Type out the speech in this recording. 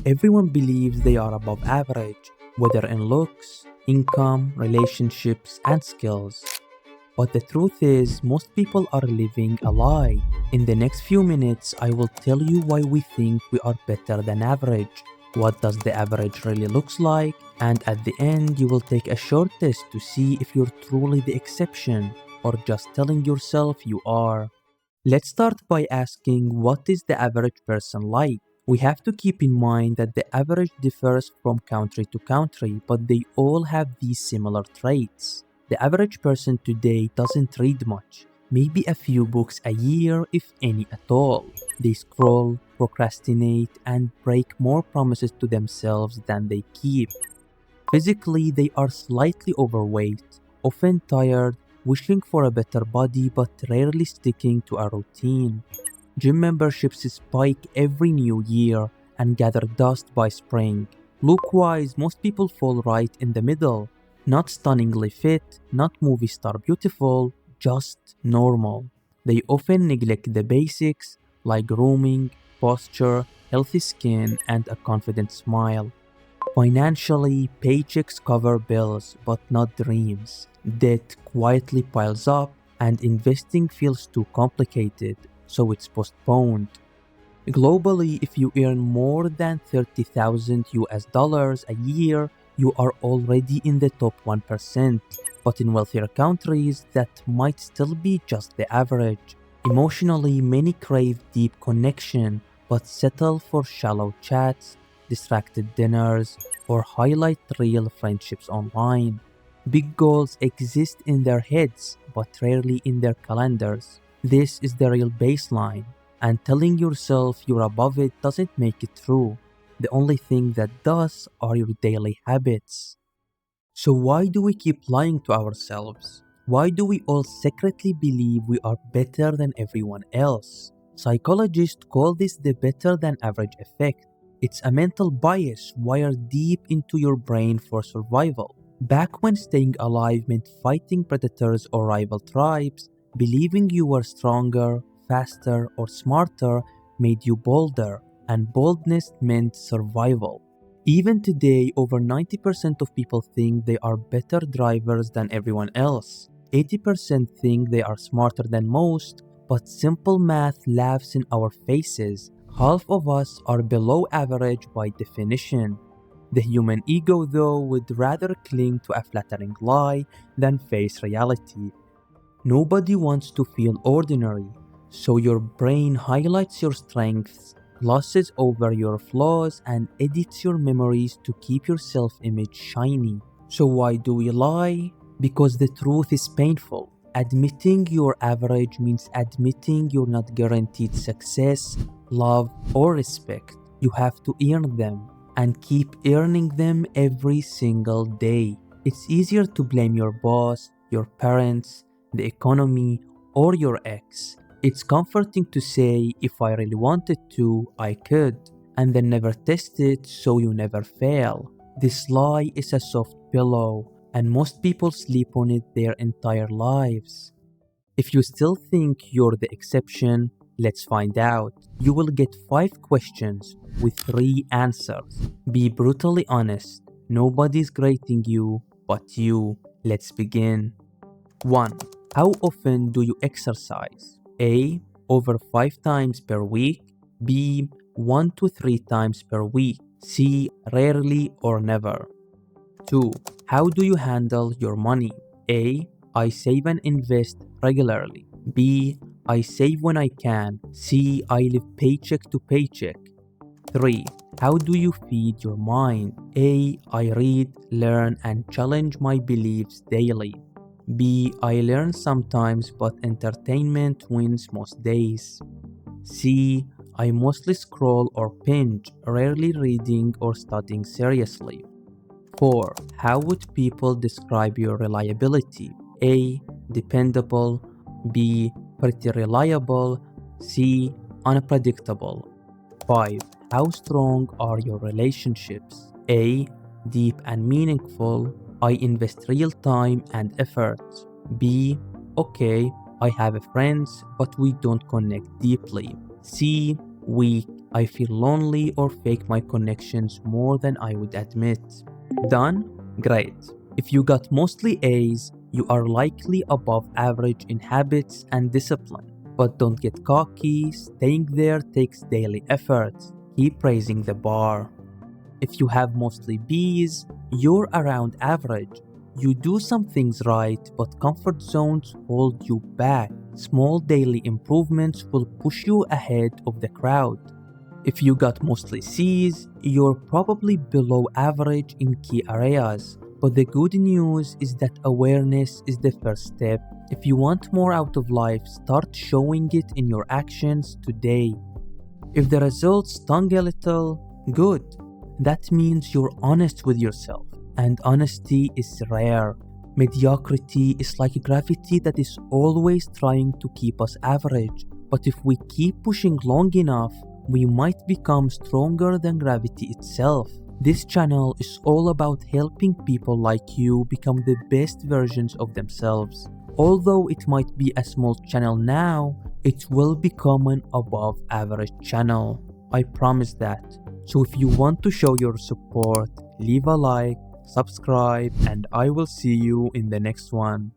Everyone believes they are above average, whether in looks, income, relationships, and skills. But the truth is, most people are living a lie. In the next few minutes, I will tell you why we think we are better than average, what does the average really looks like, and at the end, you will take a short test to see if you're truly the exception or just telling yourself you are. Let's start by asking, what is the average person like? We have to keep in mind that the average differs from country to country, but they all have these similar traits. The average person today doesn't read much, maybe a few books a year, if any at all. They scroll, procrastinate, and break more promises to themselves than they keep. Physically, they are slightly overweight, often tired, wishing for a better body but rarely sticking to a routine. Gym memberships spike every new year and gather dust by spring. Look-wise, most people fall right in the middle. Not stunningly fit, not movie star beautiful, just normal. They often neglect the basics like grooming, posture, healthy skin, and a confident smile. Financially, paychecks cover bills but not dreams. Debt quietly piles up, and investing feels too complicated, so it's postponed. Globally, if you earn more than 30,000 US dollars a year, you are already in the top 1%. But in wealthier countries, that might still be just the average. Emotionally, many crave deep connection, but settle for shallow chats, distracted dinners, or highlight real friendships online. Big goals exist in their heads, but rarely in their calendars. This is the real baseline, and telling yourself you're above it doesn't make it true. The only thing that does are your daily habits. So why do we keep lying to ourselves? Why do we all secretly believe we are better than everyone else? Psychologists call this the better than average effect. It's a mental bias wired deep into your brain for survival. Back when staying alive meant fighting predators or rival tribes, believing you were stronger, faster, or smarter made you bolder, and boldness meant survival. Even today, over 90% of people think they are better drivers than everyone else. 80% think they are smarter than most, but simple math laughs in our faces. Half of us are below average by definition. The human ego, though, would rather cling to a flattering lie than face reality. Nobody wants to feel ordinary, so your brain highlights your strengths, glosses over your flaws, and edits your memories to keep your self-image shiny. So why do we lie? Because the truth is painful. Admitting you're average means admitting you're not guaranteed success, love, or respect. You have to earn them, and keep earning them every single day. It's easier to blame your boss, your parents, the economy, or your ex. It's comforting to say, if I really wanted to, I could, and then never test it so you never fail. This lie is a soft pillow, and most people sleep on it their entire lives. If you still think you're the exception, let's find out. You will get 5 questions with 3 answers. Be brutally honest. Nobody's grading you but you. Let's begin. 1. How often do you exercise? A. Over 5 times per week. B. 1 to 3 times per week. C. Rarely or never. 2. How do you handle your money? A. I save and invest regularly. B. I save when I can. C. I live paycheck to paycheck. 3. How do you feed your mind? A. I read, learn, and challenge my beliefs daily. B. I learn sometimes, but entertainment wins most days. C. I mostly scroll or binge, rarely reading or studying seriously. 4. How would people describe your reliability? A. Dependable. B. Pretty reliable. C. Unpredictable. 5. How strong are your relationships? A. Deep and meaningful. I invest real time and effort. B. Okay, I have friends, but we don't connect deeply. C. Weak I feel lonely or fake my connections more than I would admit. Done? Great. If you got mostly A's, you are likely above average in habits and discipline. But don't get cocky, staying there takes daily effort. Keep raising the bar. If you have mostly B's, you're around average. You do some things right, but comfort zones hold you back. Small daily improvements will push you ahead of the crowd. If you got mostly C's, you're probably below average in key areas. But the good news is that awareness is the first step. If you want more out of life, start showing it in your actions today. If the results stung a little, good. That means you're honest with yourself, and honesty is rare. Mediocrity is like gravity that is always trying to keep us average. But if we keep pushing long enough, we might become stronger than gravity itself. This channel is all about helping people like you become the best versions of themselves. Although it might be a small channel now, it will become an above average channel. I promise that. So if you want to show your support, leave a like, subscribe, and I will see you in the next one.